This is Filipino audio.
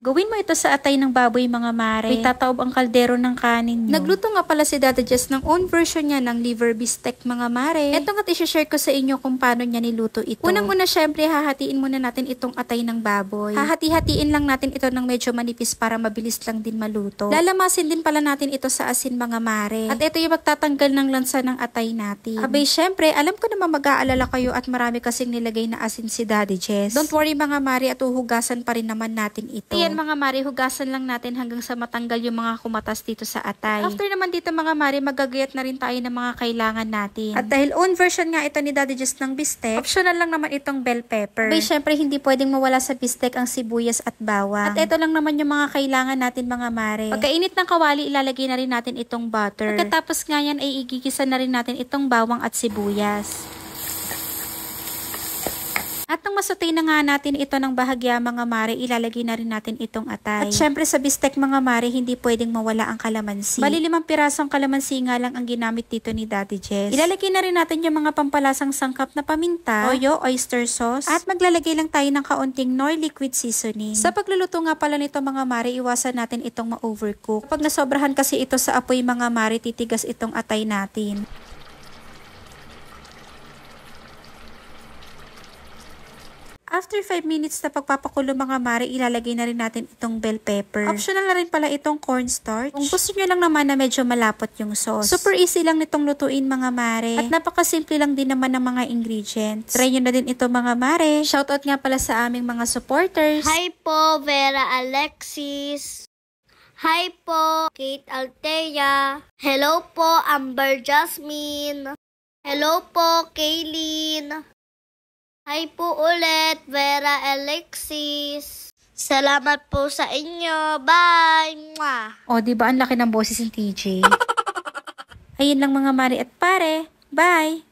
Gawin mo ito sa atay ng baboy mga mare. Itataob ang kaldero ng kanin nyo. Nagluto nga pala si Dada Jess ng own version niya ng liver bistec mga mare. Ito nga isi-share ko sa inyo kung paano niya niluto ito. Unang-una syempre hahatiin muna natin itong atay ng baboy. Hahati-hatiin lang natin ito ng medyo manipis para mabilis lang din maluto. Lalamasin din pala natin ito sa asin mga mare. At ito yung magtatanggal ng lansa ng atay natin. Abay syempre, alam ko naman mag-aalala kayo at marami kasing nilagay na asin si Daddy Jess. Don't worry mga mare at uhugasan pa rin naman natin ito. Mga mare, hugasan lang natin hanggang sa matanggal yung mga kumatas dito sa atay. After naman dito mga mare, magagayat na rin tayo ng mga kailangan natin. At dahil own version nga ito ni Daddy Jess ng bistec, optional lang naman itong bell pepper. Abay, syempre hindi pwedeng mawala sa bistec ang sibuyas at bawang. At ito lang naman yung mga kailangan natin mga mare. Pagkainit ng kawali, ilalagay na rin natin itong butter. Pagkatapos nga yan ay igigisa na rin natin itong bawang at sibuyas. At nang masutay na nga natin ito ng bahagya mga mare, ilalagay na rin natin itong atay. At syempre sa bistec mga mare, hindi pwedeng mawala ang kalamansi. Bali 5 pirasong kalamansi nga lang ang ginamit dito ni Daddy Jess. Ilalagay na rin natin yung mga pampalasang sangkap na paminta, toyo, oyster sauce, at maglalagay lang tayo ng kaunting Knorr liquid seasoning. Sa pagluluto nga pala nito mga mare, iwasan natin itong ma-overcook. Pag nasobrahan kasi ito sa apoy mga mare, titigas itong atay natin. After 5 minutes na pagpapakulo mga mare, ilalagay na rin natin itong bell pepper. Optional na rin pala itong cornstarch. Kung gusto nyo lang naman na medyo malapot yung sauce. Super easy lang nitong lutuin mga mare. At napakasimple lang din naman ng mga ingredients. Try nyo na din ito mga mare. Shoutout nga pala sa aming mga supporters. Hi po, Vera Alexis. Hi po, Kate Altea. Hello po, Amber Jasmine. Hello po, Kaylin. Hi po ulit, Vera Alexis. Salamat po sa inyo. Bye! Mwah! O, diba ang laki ng boses ni TJ? Ayun lang mga mare at pare. Bye!